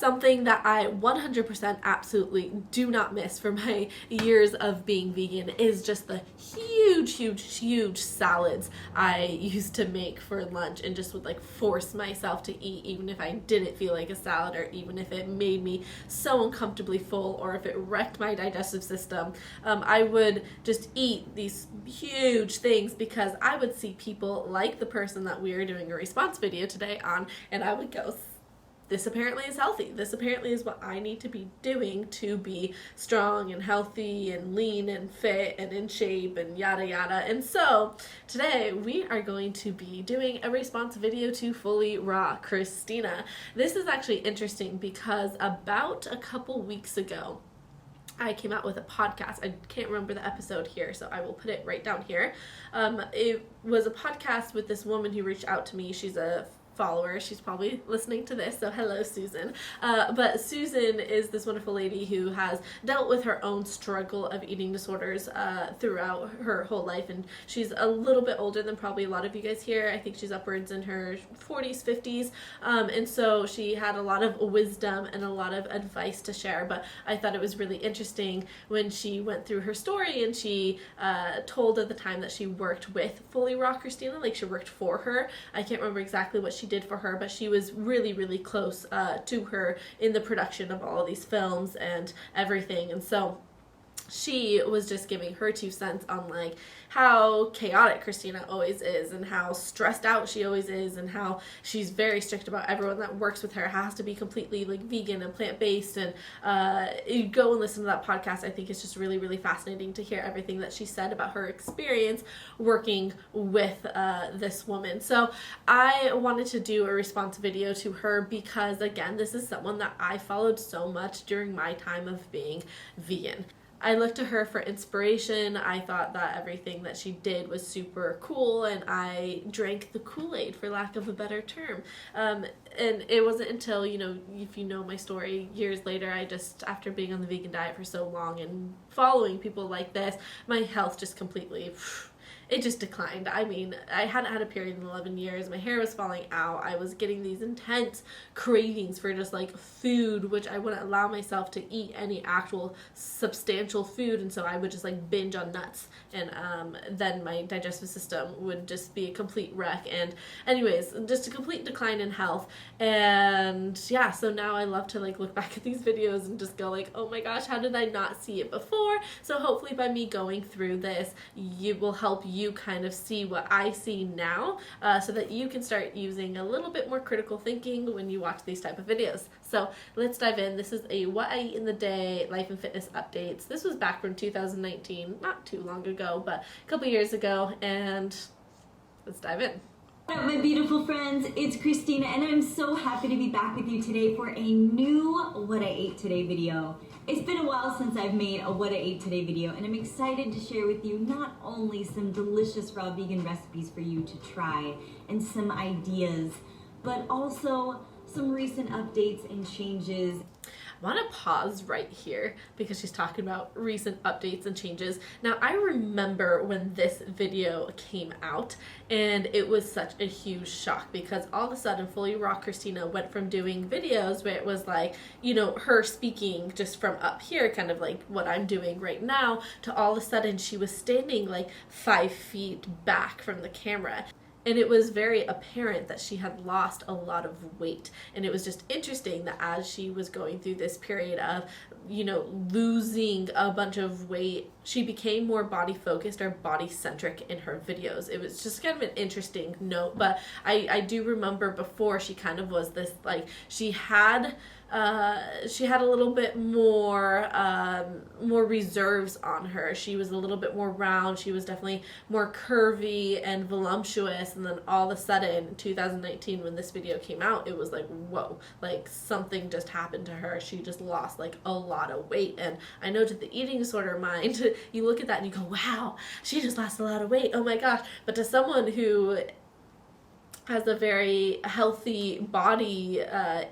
something that I 100% absolutely do not miss from my years of being vegan is just the huge salads I used to make for lunch and just would like force myself to eat even if I didn't feel like a salad, or even if it made me so uncomfortably full, or if it wrecked my digestive system. I would just eat these huge things because I would see people like the person that we are doing a response video today on, and I would go, this apparently is healthy. This apparently is what I need to be doing to be strong and healthy and lean and fit and in shape and yada yada. And so today we are going to be doing a response video to Fully Raw Kristina. This is actually interesting because about a couple weeks ago, I came out with a podcast. I can't remember the episode here, so I will put it right down here. It was a podcast with this woman who reached out to me. She's a follower. She's probably listening to this, so hello, Susan. But Susan is this wonderful lady who has dealt with her own struggle of eating disorders throughout her whole life, and she's a little bit older than probably a lot of you guys here. I think she's upwards in her 40s, 50s, and so she had a lot of wisdom and a lot of advice to share. But I thought it was really interesting when she went through her story and she told at the time that she worked with Fully Raw Kristina, like she worked for her. I can't remember exactly what she did for her, but she was really close to her in the production of all of these films and everything. And so she was just giving her 2 cents on like how chaotic Kristina always is and how stressed out she always is and how she's very strict about everyone that works with her has to be completely like vegan and plant-based. And you go and listen to that podcast. I think it's just really fascinating to hear everything that she said about her experience working with this woman. So I wanted to do a response video to her because, again, this is someone that I followed so much during my time of being vegan. I looked to her for inspiration. I thought that everything that she did was super cool, and I drank the Kool-Aid, for lack of a better term. And it wasn't until, if you know my story, years later, after being on the vegan diet for so long and following people like this, my health just completely, it just declined. I mean, I hadn't had a period in 11 years. My hair was falling out. I was getting these intense cravings for just like food, which I wouldn't allow myself to eat any actual substantial food. And so I would just like binge on nuts. And then my digestive system would just be a complete wreck. And anyways, just a complete decline in health. And yeah, so now I love to like look back at these videos and just go like, oh my gosh, how did I not see it before? So hopefully by me going through this, it will help you kind of see what I see now, so that you can start using a little bit more critical thinking when you watch these type of videos. So let's dive in. This is a what I eat in the day life and fitness updates. This was back from 2019, not too long ago, but a couple years ago, and let's dive in. What up, my beautiful friends? It's Kristina, and I'm so happy to be back with you today for a new What I Ate Today video. It's been a while since I've made a What I Ate Today video, and I'm excited to share with you not only some delicious raw vegan recipes for you to try and some ideas, but also some recent updates and changes. I want to pause right here because she's talking about recent updates and changes. Now, I remember when this video came out, and it was such a huge shock because all of a sudden Fully Raw Kristina went from doing videos where it was like, her speaking just from up here, kind of like what I'm doing right now, to all of a sudden she was standing like 5 feet back from the camera. And it was very apparent that she had lost a lot of weight. And it was just interesting that as she was going through this period of, losing a bunch of weight, she became more body focused or body centric in her videos. It was just kind of an interesting note. But I do remember before she kind of was this, like, she had a little bit more reserves on her. She was a little bit more round. She was definitely more curvy and voluptuous. And then all of a sudden, in 2019, when this video came out, it was like, whoa, like something just happened to her. She just lost like a lot of weight. And I know to the eating disorder mind, you look at that and you go, wow, she just lost a lot of weight. Oh my gosh. But to someone who has a very healthy body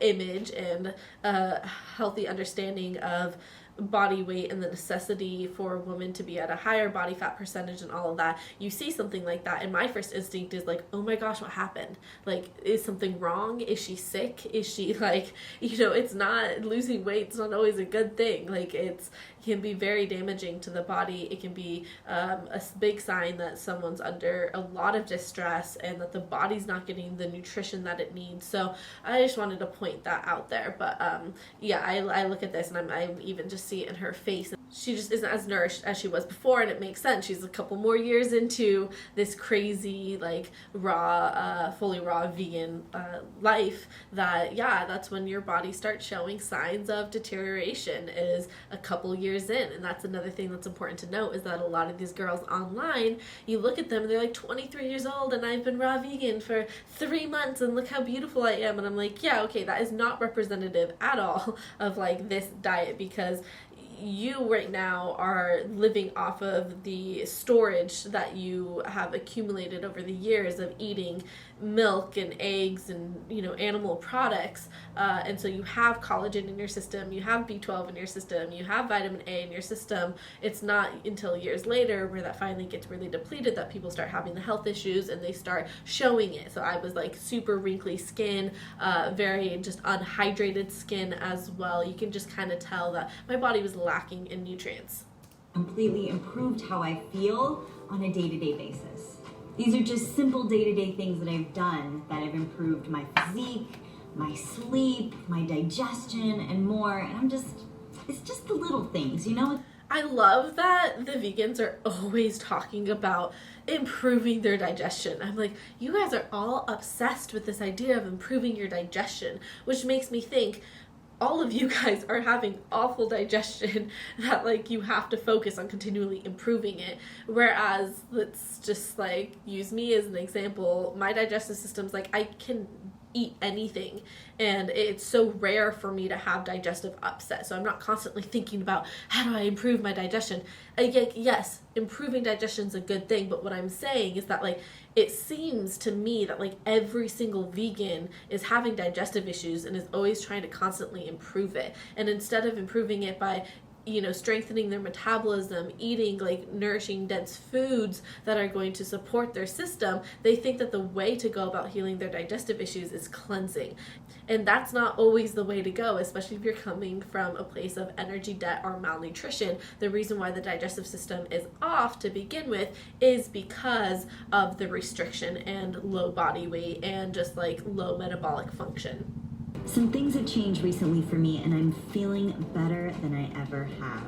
image and a healthy understanding of body weight and the necessity for a woman to be at a higher body fat percentage and all of that, you see something like that, and my first instinct is like, oh my gosh, what happened? Like, is something wrong? Is she sick? Is she like, it's not, losing weight is not always a good thing. Like, it can be very damaging to the body. It can be a big sign that someone's under a lot of distress and that the body's not getting the nutrition that it needs. So I just wanted to point that out there. But I look at this and I even just see it in her face. She just isn't as nourished as she was before, and it makes sense. She's a couple more years into this crazy, like, raw, fully raw vegan life that's when your body starts showing signs of deterioration, is a couple years in. And that's another thing that's important to note, is that a lot of these girls online, you look at them and they're like 23 years old and I've been raw vegan for 3 months and look how beautiful I am. And I'm like, yeah, okay, that is not representative at all of like this diet, because you right now are living off of the storage that you have accumulated over the years of eating milk and eggs and animal products, and so you have collagen in your system, you have B12 in your system, you have vitamin A in your system. It's not until years later where that finally gets really depleted that people start having the health issues and they start showing it. So I was like super wrinkly skin, very just unhydrated skin as well. You can just kind of tell that my body was lacking in nutrients. Completely improved how I feel on a day-to-day basis. These are just simple day-to-day things that I've done that have improved my physique, my sleep, my digestion, and more. And it's just the little things, I love that the vegans are always talking about improving their digestion. I'm like, you guys are all obsessed with this idea of improving your digestion, which makes me think all of you guys are having awful digestion that like you have to focus on continually improving it. Whereas, let's just like use me as an example. My digestive system's like, I can eat anything, and it's so rare for me to have digestive upset, so I'm not constantly thinking about how do I improve my digestion. Yes, improving digestion is a good thing, but what I'm saying is that like it seems to me that like every single vegan is having digestive issues and is always trying to constantly improve it, and instead of improving it by strengthening their metabolism, eating like nourishing, dense foods that are going to support their system, they think that the way to go about healing their digestive issues is cleansing. And that's not always the way to go, especially if you're coming from a place of energy debt or malnutrition. The reason why the digestive system is off to begin with is because of the restriction and low body weight and just like low metabolic function. Some things have changed recently for me, and I'm feeling better than I ever have.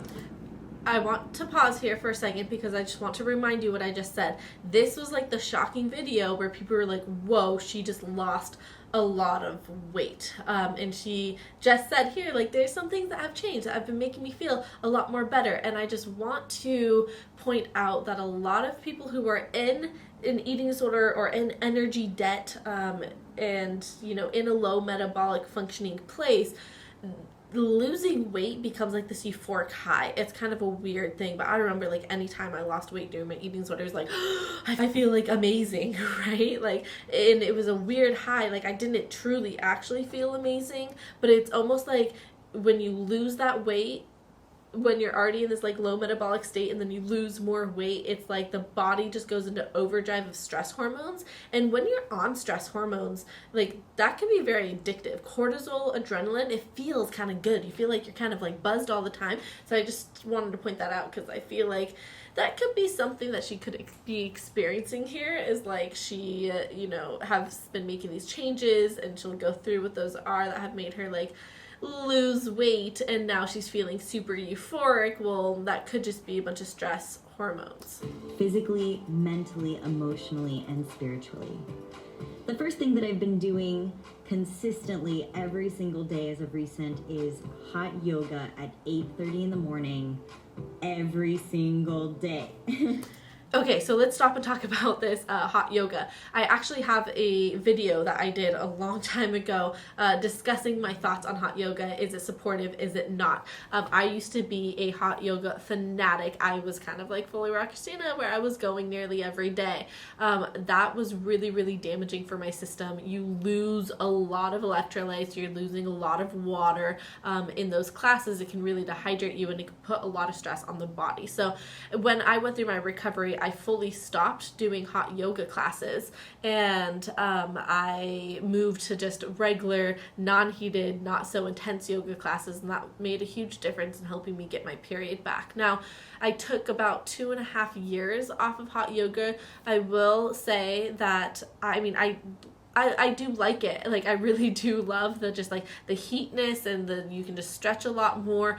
I want to pause here for a second because I just want to remind you what I just said. This was like the shocking video where people were like, whoa, she just lost a lot of weight. And she just said here, like, there's some things that have changed that have been making me feel a lot more better. And I just want to point out that a lot of people who are in an eating disorder or in energy debt, and in a low metabolic functioning place, losing weight becomes like this euphoric high. It's kind of a weird thing, but I remember like anytime I lost weight during my eating disorder, it was like, I feel like amazing, right? Like, and it was a weird high. Like, I didn't truly actually feel amazing, but it's almost like when you lose that weight, when you're already in this like low metabolic state and then you lose more weight, it's like the body just goes into overdrive of stress hormones. And when you're on stress hormones, like that can be very addictive. Cortisol, adrenaline, it feels kind of good. You feel like you're kind of like buzzed all the time. So I just wanted to point that out because I feel like that could be something that she could be experiencing here, is like she, has been making these changes and she'll go through what those are that have made her like lose weight, and now she's feeling super euphoric. Well, that could just be a bunch of stress hormones. Physically, mentally, emotionally, and spiritually. The first thing that I've been doing consistently every single day as of recent is hot yoga at 8:30 in the morning every single day. Okay, so let's stop and talk about this hot yoga. I actually have a video that I did a long time ago discussing my thoughts on hot yoga. Is it supportive? Is it not? I used to be a hot yoga fanatic. I was kind of like Fully Raw Kristina, where I was going nearly every day. That was really, really damaging for my system. You lose a lot of electrolytes. You're losing a lot of water in those classes. It can really dehydrate you, and it can put a lot of stress on the body. So when I went through my recovery, I fully stopped doing hot yoga classes, and I moved to just regular, non-heated, not so intense yoga classes, and that made a huge difference in helping me get my period back. Now, I took about 2.5 years off of hot yoga. I will say that, I do like it. Like, I really do love the just like the heatness, and you can just stretch a lot more.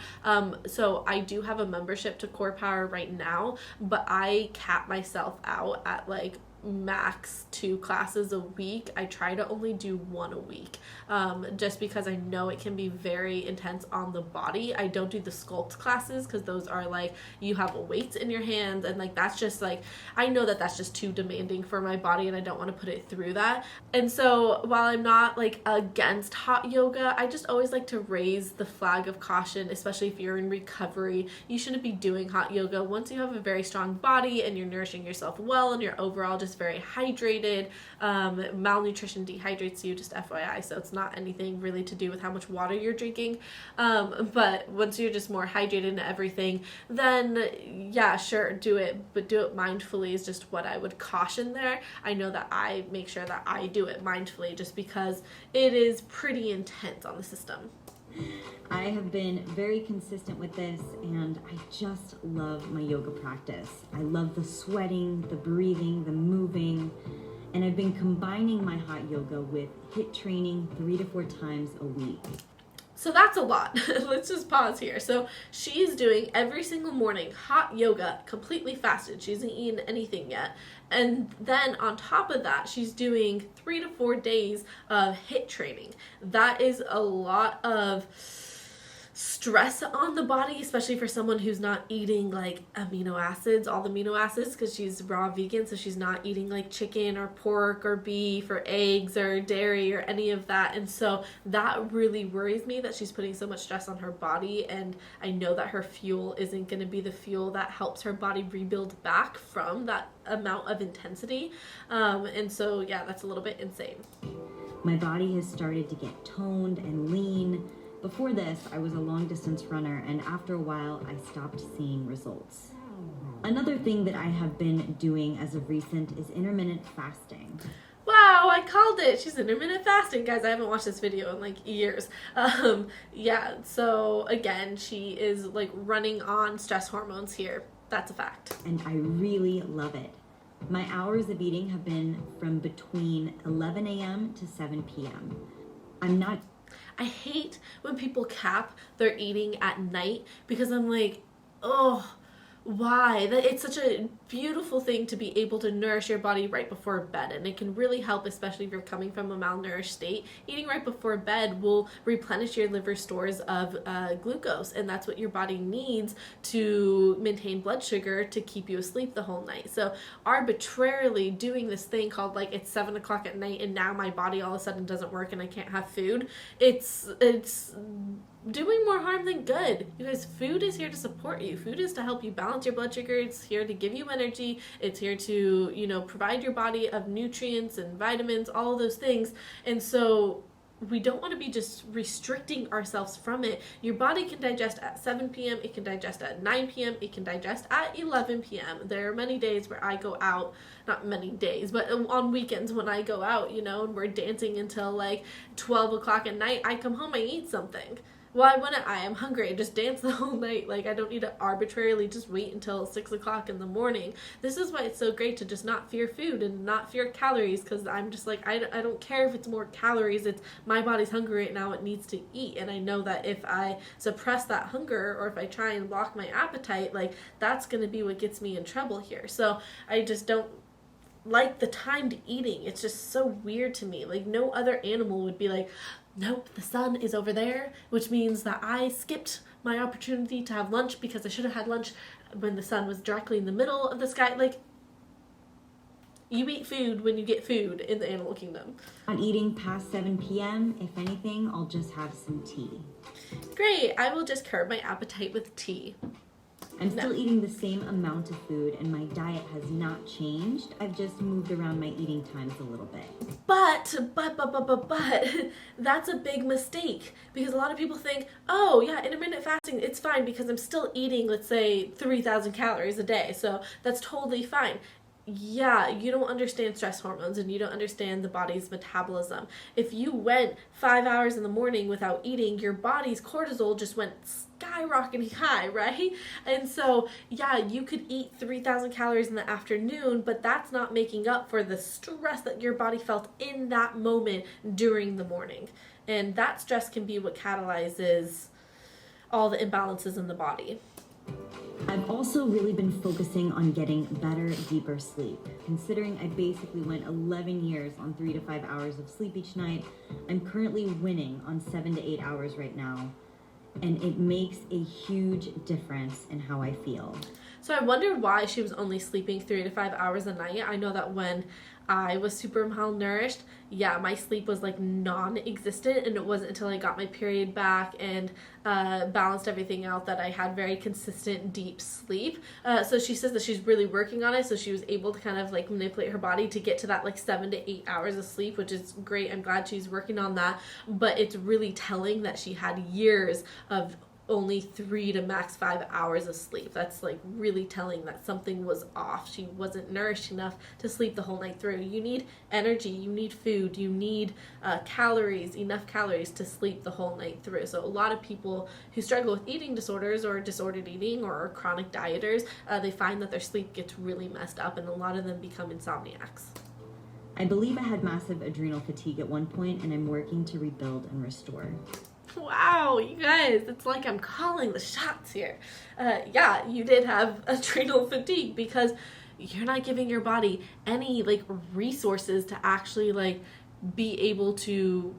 So I do have a membership to Core Power right now, but I cap myself out at like max 2 classes a week. I try to only do 1 a week, just because I know it can be very intense on the body. I don't do the sculpt classes because those are like, you have weights in your hands, and like that's just like, I know that that's just too demanding for my body, and I don't want to put it through that. And so while I'm not like against hot yoga, I just always like to raise the flag of caution, especially if you're in recovery. You shouldn't be doing hot yoga once you have a very strong body and you're nourishing yourself well, and you're overall just very hydrated. Malnutrition dehydrates you, just FYI, so it's not anything really to do with how much water you're drinking. But once you're just more hydrated and everything, then yeah, sure, do it, but do it mindfully is just what I would caution there. I know that I make sure that I do it mindfully just because it is pretty intense on the system. I have been very consistent with this, and I just love my yoga practice. I love the sweating, the breathing, the moving, and I've been combining my hot yoga with HIIT training 3 to 4 times a week. So that's a lot. Let's just pause here. So she's doing every single morning hot yoga, completely fasted. She hasn't eaten anything yet. And then on top of that, she's doing 3 to 4 days of HIIT training. That is a lot of stress on the body, especially for someone who's not eating like amino acids, all the amino acids, because she's raw vegan, so she's not eating like chicken or pork or beef or eggs or dairy or any of that. And so that really worries me that she's putting so much stress on her body, and I know that her fuel isn't going to be the fuel that helps her body rebuild back from that amount of intensity. And so yeah, that's a little bit insane. My body has started to get toned and lean. Before this, I was a long-distance runner, and after a while, I stopped seeing results. Another thing that I have been doing as of recent is intermittent fasting. Wow, I called it. She's intermittent fasting. Guys, I haven't watched this video in like years. Yeah, so again, she is like running on stress hormones here. That's a fact. And I really love it. My hours of eating have been from between 11 a.m. to 7 p.m. I hate when people cap their eating at night, because I'm like, oh, why? It's such a beautiful thing to be able to nourish your body right before bed, and it can really help, especially if you're coming from a malnourished state. Eating right before bed will replenish your liver stores of glucose, and that's what your body needs to maintain blood sugar to keep you asleep the whole night. So arbitrarily doing this thing called like it's 7 o'clock at night and now my body all of a sudden doesn't work and I can't have food, it's doing more harm than good. You guys, food is here to support you. Food is to help you balance your blood sugar. It's here to give you energy. It's here to, provide your body of nutrients and vitamins, all of those things. And so we don't want to be just restricting ourselves from it. Your body can digest at 7 p.m. It can digest at 9 p.m. It can digest at 11 p.m. There are many days where I go out, not many days, but on weekends when I go out, and we're dancing until like 12 o'clock at night, I come home, I eat something. Why wouldn't I? I'm hungry. I just dance the whole night. Like, I don't need to arbitrarily just wait until 6 o'clock in the morning. This is why it's so great to just not fear food and not fear calories, because I'm just like, I don't care if it's more calories. It's my body's hungry right now. It needs to eat. And I know that if I suppress that hunger, or if I try and block my appetite, like, that's going to be what gets me in trouble here. So I just don't like the timed eating. It's just so weird to me. Like, no other animal would be like, nope, the sun is over there, which means that I skipped my opportunity to have lunch because I should have had lunch when the sun was directly in the middle of the sky. Like, You eat food when you get food in the animal kingdom. Not eating past 7 p.m. If anything, I'll just have some tea. Great, I will just curb my appetite with tea. I'm still eating the same amount of food and my diet has not changed. I've just moved around my eating times a little bit. But, that's a big mistake because a lot of people think, oh yeah, intermittent fasting, it's fine because I'm still eating, let's say, 3,000 calories a day, so that's totally fine. Yeah, you don't understand stress hormones and you don't understand the body's metabolism. If you went 5 hours in the morning without eating, your body's cortisol just went skyrocketing high, right? And so, yeah, you could eat 3,000 calories in the afternoon, but that's not making up for the stress that your body felt in that moment during the morning. And that stress can be what catalyzes all the imbalances in the body. I've also really been focusing on getting better, deeper sleep. Considering I basically went 11 years on 3 to 5 hours of sleep each night, I'm currently winning on 7 to 8 hours right now. And it makes a huge difference in how I feel. So I wondered why she was only sleeping 3 to 5 hours a night. I know that when I was super malnourished, yeah, my sleep was like non-existent, and it wasn't until I got my period back and balanced everything out that I had very consistent deep sleep. So she says that she's really working on it, so she was able to kind of like manipulate her body to get to that like 7 to 8 hours of sleep, which is great. I'm glad she's working on that, but it's really telling that she had years of only 3 to max 5 hours of sleep. That's like really telling that something was off. She wasn't nourished enough to sleep the whole night through. You need energy, you need food, you need calories, enough calories to sleep the whole night through. So a lot of people who struggle with eating disorders or disordered eating or chronic dieters, they find that their sleep gets really messed up, and a lot of them become insomniacs. I believe I had massive adrenal fatigue at one point, and I'm working to rebuild and restore. Wow, you guys, it's like I'm calling the shots here. Yeah, you did have adrenal fatigue because you're not giving your body any like resources to actually like be able to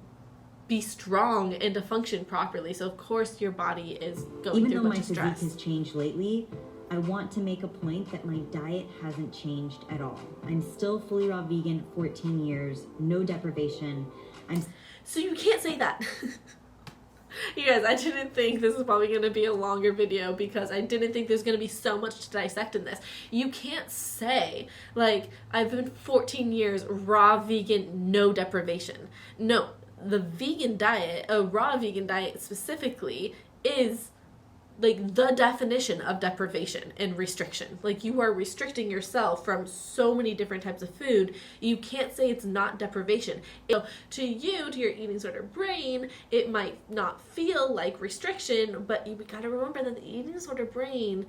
be strong and to function properly. So of course your body is going through a bunch of stress. Even though my physique has changed lately, I want to make a point that my diet hasn't changed at all. I'm still fully raw vegan, 14 years, no deprivation. So you can't say that. You guys, I didn't think this was probably going to be a longer video because I didn't think there's going to be so much to dissect in this. You can't say, like, I've been 14 years raw vegan, no deprivation. No, the vegan diet, a raw vegan diet specifically, is like the definition of deprivation and restriction. Like, you are restricting yourself from so many different types of food. You can't say it's not deprivation. So to you, to your eating disorder brain, it might not feel like restriction, but you gotta remember that the eating disorder brain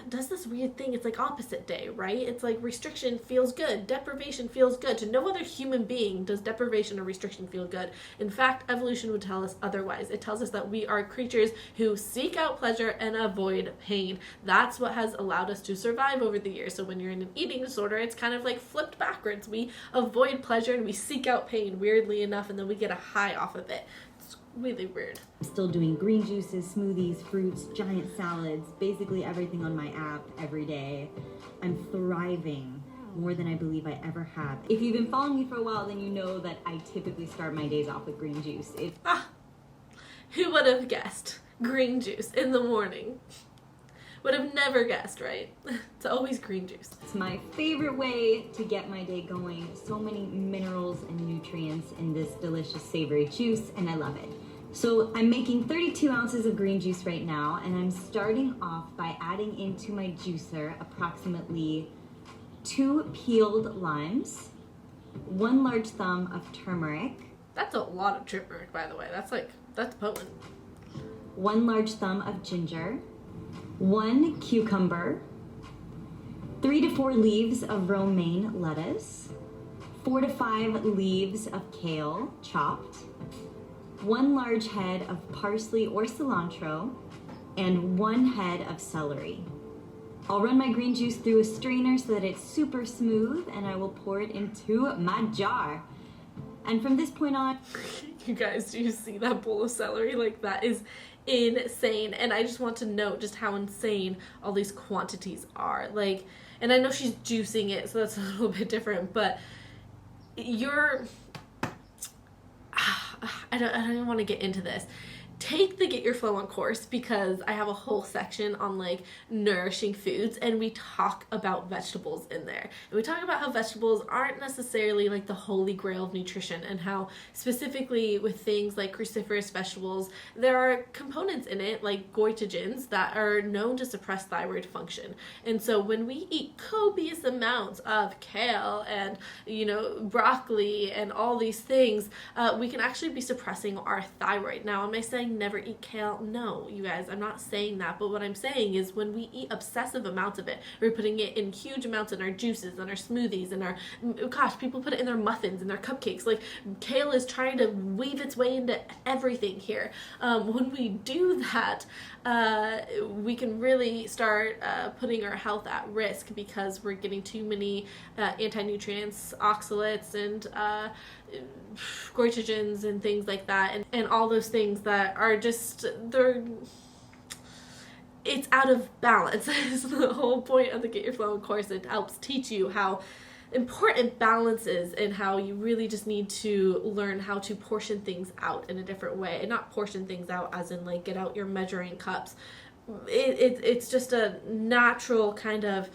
does this weird thing. It's like opposite day, right? It's like restriction feels good, deprivation feels good. To no other human being does deprivation or restriction feel good. In fact, evolution would tell us otherwise. It tells us that we are creatures who seek out pleasure and avoid pain. That's what has allowed us to survive over the years. So when you're in an eating disorder, it's kind of like flipped backwards. We avoid pleasure and we seek out pain, weirdly enough, and then we get a high off of it. It's really weird. I'm still doing green juices, smoothies, fruits, giant salads, basically everything on my app every day. I'm thriving more than I believe I ever have. If you've been following me for a while, then you know that I typically start my days off with green juice. Who would have guessed? Green juice in the morning. Would have never guessed, right? It's always green juice. It's my favorite way to get my day going. So many minerals and nutrients in this delicious savory juice, and I love it. So I'm making 32 ounces of green juice right now, and I'm starting off by adding into my juicer approximately 2 peeled limes, 1 large thumb of turmeric. That's a lot of turmeric, by the way. That's potent. 1 large thumb of ginger, 1 cucumber, 3 to 4 leaves of romaine lettuce, 4 to 5 leaves of kale chopped, 1 large head of parsley or cilantro, and 1 head of celery. I'll run my green juice through a strainer so that it's super smooth, and I will pour it into my jar. And from this point on... You guys, do you see that bowl of celery? Like, that is insane. And I just want to note just how insane all these quantities are. Like, and I know she's juicing it, so that's a little bit different, but I don't even want to get into this. Take the Get Your Flow On course, because I have a whole section on like nourishing foods, and we talk about vegetables in there. And we talk about how vegetables aren't necessarily like the holy grail of nutrition, and how specifically with things like cruciferous vegetables, there are components in it like goitrogens that are known to suppress thyroid function. And so when we eat copious amounts of kale and, you know, broccoli and all these things, we can actually be suppressing our thyroid. Now, am I saying never eat kale? No, you guys, I'm not saying that, but what I'm saying is when we eat obsessive amounts of it, we're putting it in huge amounts in our juices and our smoothies and our, gosh, people put it in their muffins and their cupcakes. Like, kale is trying to weave its way into everything here. When we do that, we can really start putting our health at risk, because we're getting too many anti-nutrients, oxalates, and goitrogens and things like that, and all those things that are just, it's out of balance. Is the whole point of the Get Your Flow On course. It helps teach you how important balance is, and how you really just need to learn how to portion things out in a different way, and not portion things out as in like get out your measuring cups. It's just a natural kind of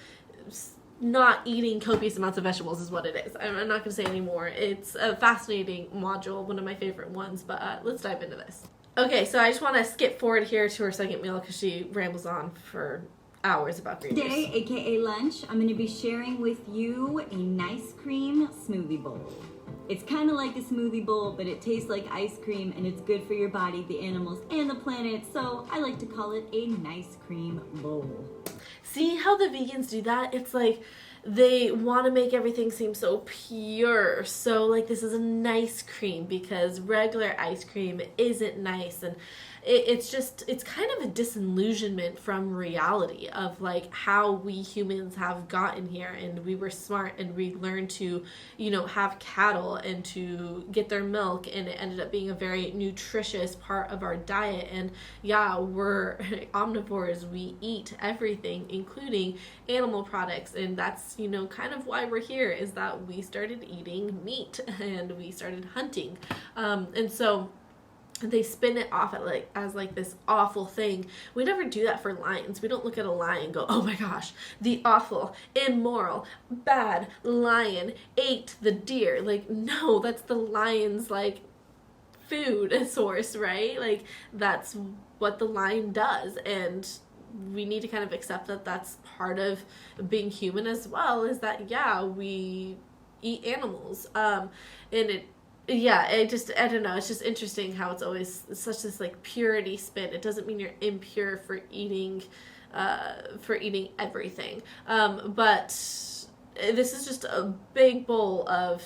not eating copious amounts of vegetables is what it is. I'm not going to say anymore. It's a fascinating module, one of my favorite ones, but let's dive into this. Okay, so I just want to skip forward here to her second meal, because she rambles on for hours about green Today, juice. aka lunch, I'm going to be sharing with you a nice cream smoothie bowl. It's kind of like a smoothie bowl, but it tastes like ice cream, and it's good for your body, the animals, and the planet, so I like to call it a nice cream bowl. See how the vegans do that? It's like they want to make everything seem so pure. So like, this is a nice cream, because regular ice cream isn't nice, and it's kind of a disillusionment from reality of like how we humans have gotten here, and we were smart, and we learned to, you know, have cattle and to get their milk, and it ended up being a very nutritious part of our diet. And yeah, we're omnivores, we eat everything, including animal products, and that's, you know, kind of why we're here, is that we started eating meat and we started hunting, and so they spin it off as this awful thing. We never do that for lions. We don't look at a lion and go, oh my gosh, the awful, immoral, bad lion ate the deer. Like, no, that's the lion's like food source, right? Like, that's what the lion does, and we need to kind of accept that that's part of being human as well, is that, yeah, we eat animals, and I don't know, it's just interesting how it's always such this like purity spin. It doesn't mean you're impure for eating everything, but this is just a big bowl of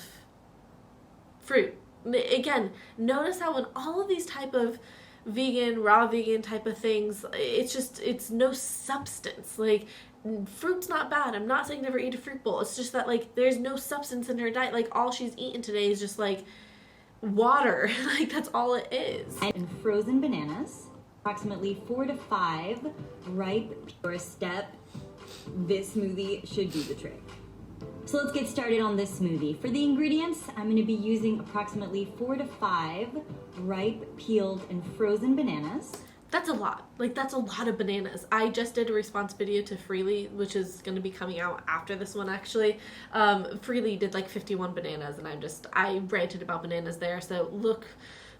fruit. Again, notice how in all of these type of raw vegan type of things, it's no substance. Like, fruit's not bad. I'm not saying never eat a fruit bowl. It's just that like there's no substance in her diet. Like, all she's eaten today is just like water. Like, that's all it is. And frozen bananas, approximately 4 to 5 ripe for a step. This smoothie should do the trick. So let's get started on this smoothie. For the ingredients, I'm going to be using approximately 4 to 5 ripe, peeled, and frozen bananas. That's a lot. Like, that's a lot of bananas. I just did a response video to Freely, which is going to be coming out after this one, actually. Freely did like 51 bananas, and I ranted about bananas there, so look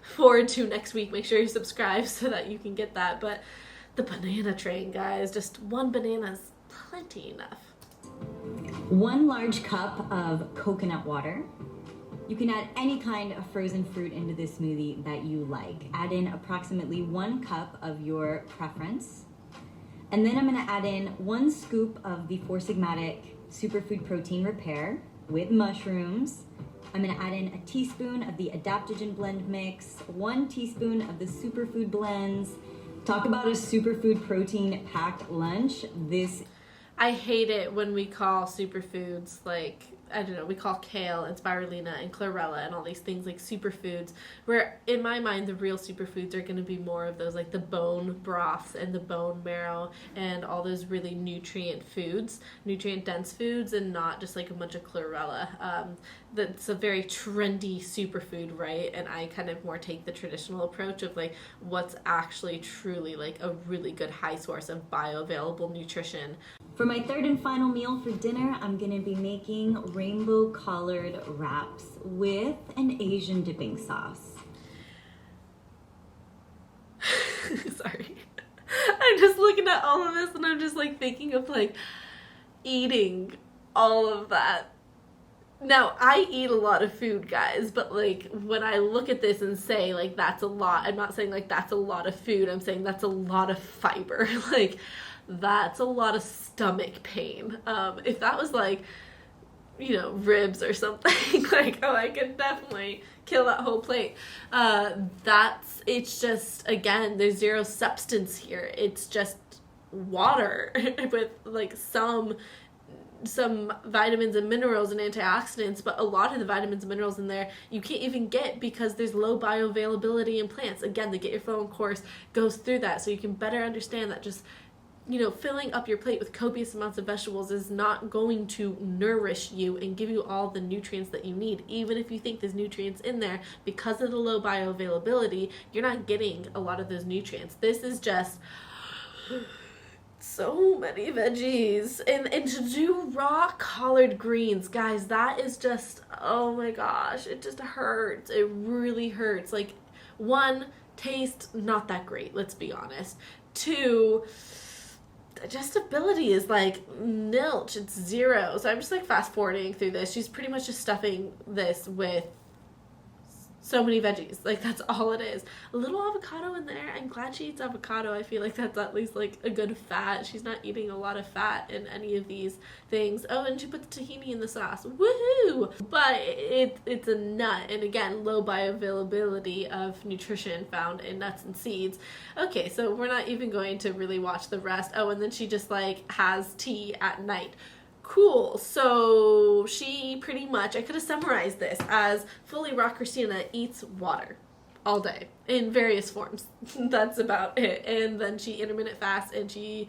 forward to next week. Make sure you subscribe so that you can get that. But the banana train, guys, just one banana's plenty enough. 1 large cup of coconut water. You can add any kind of frozen fruit into this smoothie that you like. Add in approximately 1 cup of your preference. And then I'm gonna add in 1 scoop of the Four Sigmatic Superfood Protein Repair with mushrooms. I'm gonna add in a teaspoon of the adaptogen blend mix, 1 teaspoon of the superfood blends. Talk about a superfood protein packed lunch. I hate it when we call superfoods like I don't know, we call kale and spirulina and chlorella and all these things like superfoods, where in my mind the real superfoods are going to be more of those like the bone broths and the bone marrow and all those really nutrient dense foods, and not just like a bunch of chlorella. That's a very trendy superfood, right? And I kind of more take the traditional approach of like what's actually truly like a really good high source of bioavailable nutrition. For my third and final meal for dinner, I'm gonna be making rainbow collard wraps with an Asian dipping sauce. Sorry. I'm just looking at all of this and I'm just like thinking of like eating all of that. Now, I eat a lot of food, guys, but like when I look at this and say like that's a lot, I'm not saying like that's a lot of food, I'm saying that's a lot of fiber. Like that's a lot of stomach pain. If that was like, you know, ribs or something, like, oh, I could definitely kill that whole plate. It's just, again, there's zero substance here. It's just water with like some vitamins and minerals and antioxidants, but a lot of the vitamins and minerals in there you can't even get because there's low bioavailability in plants. Again, the Get Your Flow course goes through that so you can better understand that just, you know, filling up your plate with copious amounts of vegetables is not going to nourish you and give you all the nutrients that you need. Even if you think there's nutrients in there, because of the low bioavailability, you're not getting a lot of those nutrients. This is just so many veggies. And to do raw collard greens, guys, that is just, oh my gosh, it just hurts. It really hurts. Like, one, taste not that great, let's be honest. Two, digestibility is like nilch, it's zero. So I'm just like fast forwarding through this. She's pretty much just stuffing this with so many veggies. Like that's all it is. A little avocado in there. I'm glad she eats avocado. I feel like that's at least like a good fat. She's not eating a lot of fat in any of these things. Oh, and she put the tahini in the sauce. Woohoo! But it's a nut, and again, low bioavailability of nutrition found in nuts and seeds. Okay, so we're not even going to really watch the rest. Oh, and then she just like has tea at night. Cool. So she pretty much, I could have summarized this as fully raw Kristina eats water all day in various forms. That's about it. And then she intermittent fasts, and she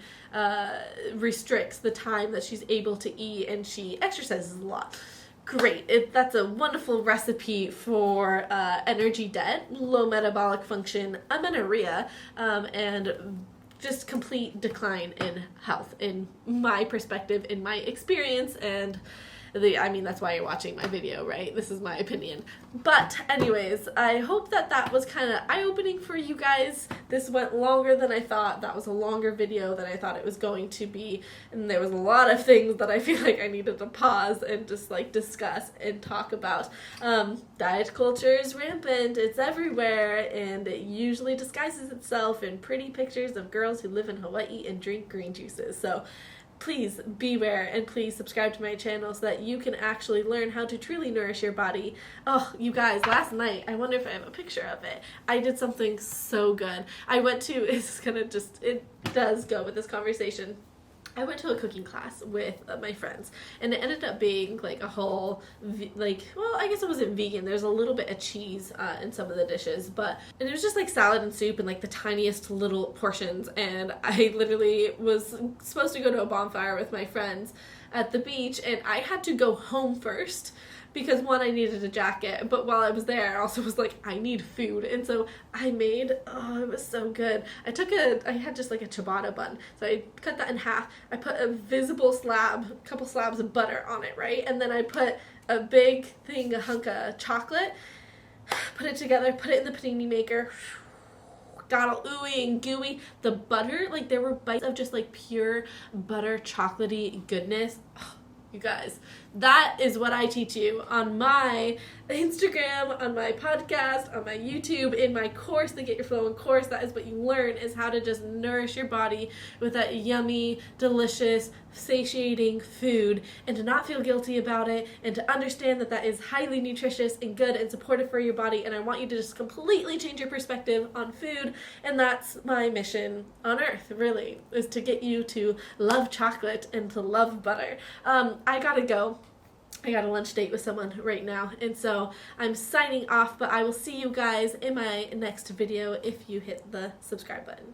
restricts the time that she's able to eat, and she exercises a lot. Great. That's a wonderful recipe for energy debt, low metabolic function, amenorrhea, and just complete decline in health, in my perspective, in my experience, and that's why you're watching my video, right? This is my opinion. But anyways, I hope that was kind of eye-opening for you guys. This went longer than I thought. That was a longer video than I thought it was going to be, and there was a lot of things that I feel like I needed to pause and just like discuss and talk about. Diet culture is rampant. It's everywhere, and it usually disguises itself in pretty pictures of girls who live in Hawaii and drink green juices. So please beware, and please subscribe to my channel so that you can actually learn how to truly nourish your body. Oh, you guys, last night, I wonder if I have a picture of it. I did something so good. It does go with this conversation. I went to a cooking class with my friends, and it ended up being like a whole, I guess it wasn't vegan. There's a little bit of cheese in some of the dishes, and it was just like salad and soup and like the tiniest little portions. And I literally was supposed to go to a bonfire with my friends at the beach, and I had to go home first because one, I needed a jacket, but while I was there, I also was like, I need food. And so I made, it was so good. I had just like a ciabatta bun. So I cut that in half. I put a couple slabs of butter on it, right? And then I put a big a hunk of chocolate, put it together, put it in the panini maker, got all ooey and gooey. The butter, like there were bites of just like pure butter chocolatey goodness. You guys, that is what I teach you on my Instagram, on my podcast, on my YouTube, in my course, the Get Your Flow course. That is what you learn, is how to just nourish your body with that yummy, delicious, satiating food, and to not feel guilty about it, and to understand that is highly nutritious and good and supportive for your body. And I want you to just completely change your perspective on food, and that's my mission on earth, really, is to get you to love chocolate and to love butter. I gotta go. I got a lunch date with someone right now, and so I'm signing off, but I will see you guys in my next video if you hit the subscribe button.